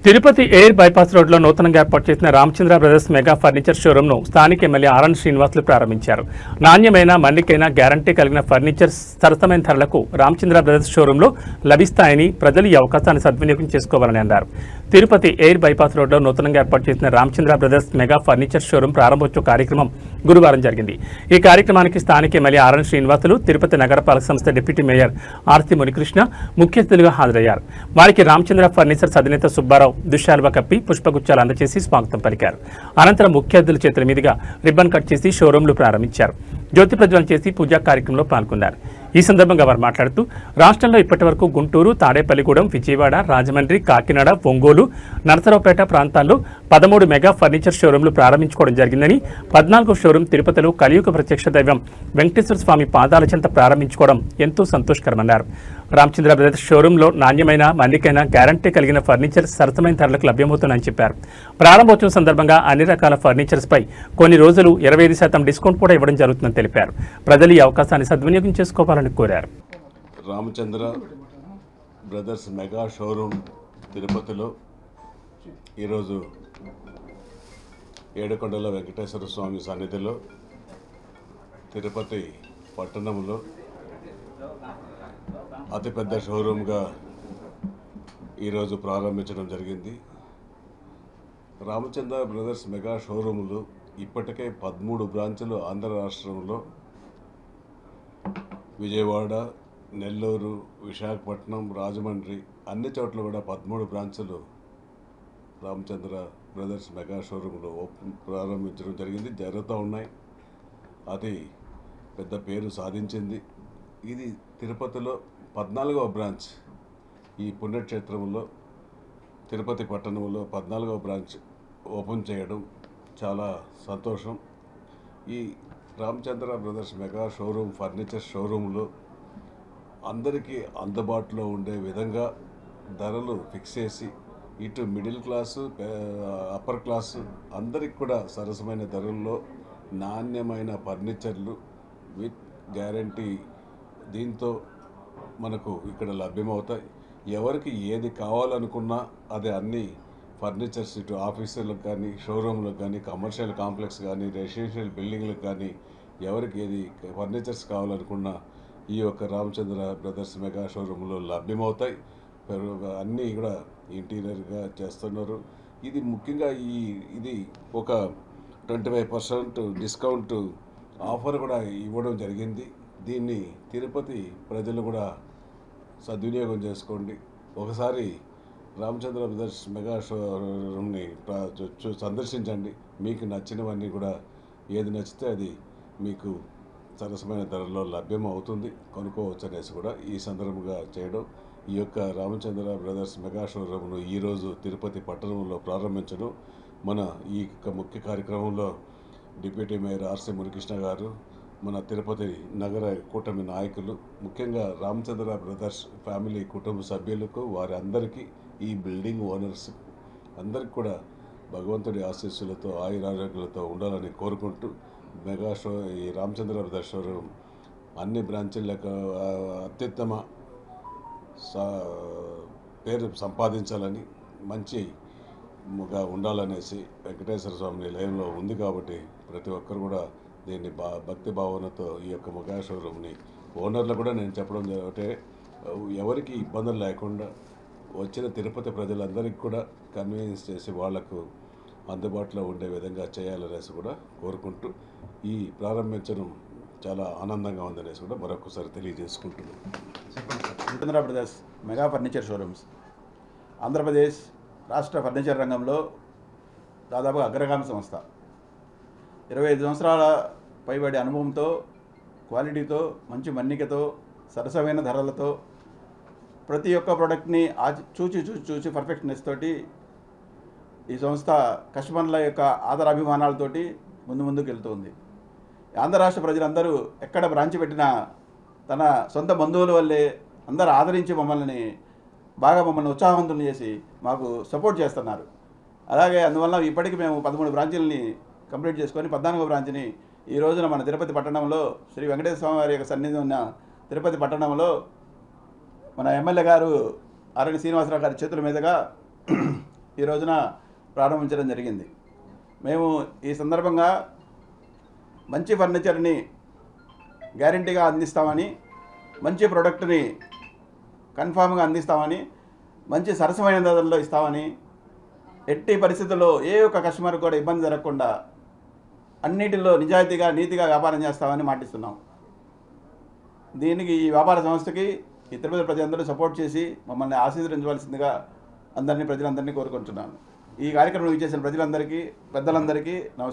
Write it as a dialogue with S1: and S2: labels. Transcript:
S1: Tirupati air bypass రోడ్లో నూతనంగా ఏర్పాటు చేసిన రామచంద్ర బ్రదర్స్ మెగా ఫర్నిచర్ షోరూంను స్థానిక ఎమ్మెల్యే ఆర్ఎన్ శ్రీనివాసులు ప్రారంభించారు. నాణ్యమైన మన్నికైన గ్యారంటీ కలిగిన ఫర్నిచర్ సరసమైన ధరలకు రామచంద్ర బ్రదర్స్ షోరూంలో లభిస్తాయని ప్రజలు ఈ అవకాశాన్ని సద్వినియోగం చేసుకోవాలని అన్నారు. తిరుపతి ఎయిర్ బైపాస్ రోడ్లో నూతనంగా ఏర్పాటు చేసిన Ramachandra brothers mega furniture showroom ప్రారంభోత్సవ కార్యక్రమం గురువారం జరిగింది. ఈ కార్యక్రమానికి స్థానిక ఎమ్మెల్యే ఆర్ఎన్ శ్రీనివాసులు, తిరుపతి నగరపాలక సంస్థ డిప్యూటీ మేయర్ ఆర్తి మునికృష్ణ ముఖ్య అతిథులుగా హాజరయ్యారు. వారికి రామచంద్ర ఫర్నిచర్స్ అధినేత సుబ్బారావు దుశ్శాలువ కప్పి పుష్పగుచ్చాలు అందజేసి స్వాగతం పలికారు. అనంతరం ముఖ్య అతిథుల చేతుల మీదుగా రిబ్బన్ కట్ చేసి షోరూంలు ప్రారంభించారు. జ్యోతి ప్రజ్వలన చేసి పూజా కార్యక్రమంలో పాల్గొన్నారు. ఈ సందర్భంగా వారు మాట్లాడుతూ రాష్ట్రంలో ఇప్పటివరకు గుంటూరు, తాడేపల్లిగూడెం, విజయవాడ, రాజమండ్రి, కాకినాడ, ఒంగోలు, నరసరావుపేట ప్రాంతాల్లో 13 మెగా ఫర్నిచర్ షోరూంలు ప్రారంభించుకోవడం జరిగిందని, 14వ షోరూం తిరుపతిలో కలియుగ ప్రత్యక్ష దైవం వెంకటేశ్వర స్వామి పాదాల చెంత ప్రారంభించుకోవడం ఎంతో సంతోషకరమన్నారు. రామచంద్ర బ్రదర్స్ షోరూంలో నాణ్యమైన మన్నికైన గ్యారంటీ కలిగిన ఫర్నిచర్ సరసమైన ధరలకు లభ్యమవుతుందని చెప్పారు. ప్రారంభోత్సవం సందర్భంగా అన్ని రకాల ఫర్నిచర్స్ పై కొన్ని రోజులు 25% డిస్కౌంట్ కూడా ఇవ్వడం జరుగుతుందని తెలిపారు. ప్రజలు ఈ అవకాశాన్ని సద్వినియోగం చేసుకోవాలని కోరారు.
S2: రామచంద్ర బ్రదర్స్ మెగా షోరూమ్ తిరుపతిలో ఈరోజు ఏడుకొండల వెంకటేశ్వర స్వామి సన్నిధిలో తిరుపతి పట్టణంలో అతిపెద్ద షోరూమ్గా ఈరోజు ప్రారంభించడం జరిగింది. రామచంద్ర బ్రదర్స్ మెగా షోరూములు ఇప్పటికే 13 బ్రాంచులు ఆంధ్ర రాష్ట్రంలో విజయవాడ, నెల్లూరు, విశాఖపట్నం, రాజమండ్రి అన్ని చోట్ల కూడా 13 బ్రాంచులు రామచంద్ర బ్రదర్స్ మెగా షోరూంలో ప్రారంభించడం జరిగింది, జరుగుతూ ఉన్నాయి. అది పెద్ద పేరు సాధించింది. ఇది తిరుపతిలో 14వ బ్రాంచ్. ఈ పుణ్యక్షేత్రంలో తిరుపతి పట్టణంలో 14వ బ్రాంచ్ ఓపెన్ చేయడం చాలా సంతోషం. ఈ Ramachandra brothers mega showroom furniture షోరూంలో అందరికీ అందుబాటులో ఉండే విధంగా ధరలు ఫిక్స్ చేసి ఇటు మిడిల్ క్లాసు, అప్పర్ క్లాసు అందరికి కూడా సరసమైన ధరల్లో నాణ్యమైన ఫర్నిచర్లు విత్ గ్యారంటీ దీంతో మనకు ఇక్కడ లభ్యమవుతాయి. ఎవరికి ఏది కావాలనుకున్నా అది అన్ని ఫర్నిచర్స్ ఇటు ఆఫీసులకు కానీ, షోరూంలకు కానీ, కమర్షియల్ కాంప్లెక్స్ కానీ, రెసిడెన్షియల్ బిల్డింగ్లకు కానీ ఎవరికి ఏది ఫర్నిచర్స్ కావాలనుకున్నా ఈ యొక్క రామచంద్ర బ్రదర్స్ మెగా షోరూంలో లభ్యమవుతాయి. అన్నీ కూడా ఇంటీరియర్గా చేస్తున్నారు. ఇది ముఖ్యంగా ఇది ఒక 25% డిస్కౌంట్ ఆఫర్ కూడా ఇవ్వడం జరిగింది. దీన్ని తిరుపతి ప్రజలు కూడా సద్వినియోగం చేసుకోండి. ఒకసారి రామచంద్ర బ్రదర్స్ మెగా షోరూమ్ని సందర్శించండి. మీకు నచ్చినవన్నీ కూడా ఏది నచ్చితే అది మీకు సరసమైన ధరలో లభ్యం అవుతుంది, కొనుక్కోవచ్చు అనేసి కూడా ఈ సందర్భంగా చేయడం. ఈ యొక్క రామచంద్ర బ్రదర్స్ మెగా షోరూమ్ను ఈరోజు తిరుపతి పట్టణంలో ప్రారంభించడం మన ఈ ముఖ్య కార్యక్రమంలో డిప్యూటీ మేయర్ ఆర్సి మునికృష్ణ గారు, మన తిరుపతి నగర కూటమి నాయకులు, ముఖ్యంగా రామచంద్ర బ్రదర్స్ ఫ్యామిలీ కుటుంబ సభ్యులకు, వారి అందరికీ, ఈ బిల్డింగ్ ఓనర్స్ అందరికి కూడా భగవంతుడి ఆశీస్సులతో ఆయురారోగ్యాలతో ఉండాలని కోరుకుంటూ ఈ రామచంద్ర బ్రదర్స్ షోరూమ్ అన్ని బ్రాంచీలకు అత్యుత్తమ పేరు సంపాదించాలని, మంచిగా ఉండాలనేసి వెంకటేశ్వర స్వామి నిలయంలో ఉంది కాబట్టి ప్రతి ఒక్కరు కూడా దీన్ని భక్తి భావనతో ఈ యొక్క మెగా షోరూమ్ని ఓనర్లు కూడా నేను చెప్పడం జరిగితే ఎవరికి ఇబ్బందులు లేకుండా వచ్చిన తిరుపతి ప్రజలందరికీ కూడా కన్వీనియన్స్ చేసి వాళ్లకు అందుబాటులో ఉండే విధంగా చేయాలనేసి కూడా కోరుకుంటూ ఈ ప్రారంభించడం చాలా ఆనందంగా ఉందనేసి కూడా మరొకసారి తెలియజేసుకుంటున్నాను.
S3: Ramachandra brothers mega furniture showrooms Andhra Pradesh రాష్ట్ర ఫర్నిచర్ రంగంలో దాదాపుగా అగ్రగామి సంస్థ. 25 సంవత్సరాల పైబడి అనుభవంతో, క్వాలిటీతో, మంచి మన్నికతో, సరసమైన ధరలతో ప్రతి ఒక్క ప్రోడక్ట్ని చూసి పర్ఫెక్ట్నెస్ తోటి ఈ సంస్థ కస్టమర్ల యొక్క ఆదరాభిమానాలతోటి ముందుకు వెళ్తుంది. ఆంధ్ర రాష్ట్ర ప్రజలందరూ ఎక్కడ బ్రాంచ్ పెట్టినా తన సొంత బంధువుల వల్లే అందరూ ఆదరించి మమ్మల్ని ఉత్సాహవంతులు చేసి మాకు సపోర్ట్ చేస్తున్నారు. అలాగే అందువల్ల ఇప్పటికీ మేము 13 బ్రాంచీలని కంప్లీట్ చేసుకొని 14వ బ్రాంచ్ని ఈ రోజున మన తిరుపతి పట్టణంలో శ్రీ వెంకటేశ్వర స్వామి వారి యొక్క సన్నిధి ఉన్న తిరుపతి పట్టణంలో మన ఎమ్మెల్యే గారు ఆర్ఎన్ శ్రీనివాసరావు గారి చేతుల మీదుగా ఈ రోజున ప్రారంభించడం జరిగింది. మేము ఈ సందర్భంగా మంచి ఫర్నిచర్ని గ్యారంటీగా అందిస్తామని, మంచి ప్రోడక్ట్ని కన్ఫామ్గా అందిస్తామని, మంచి సరసమైన ధరల్లో ఇస్తామని, ఎట్టి పరిస్థితుల్లో ఏ ఒక్క కస్టమర్ కూడా ఇబ్బంది జరగకుండా అన్నిటిలో నిజాయితీగా నీతిగా వ్యాపారం చేస్తామని మాటిస్తున్నాం. దీనికి ఈ వ్యాపార సంస్థకి ఈ తిరుపతి ప్రజలందరూ సపోర్ట్ చేసి మమ్మల్ని ఆశీర్వదించవలసిందిగా ప్రజలందరినీ కోరుకుంటున్నాను. ఈ కార్యక్రమం ఇచ్చేసిన ప్రజలందరికీ, పెద్దలందరికీ నమస్కారం.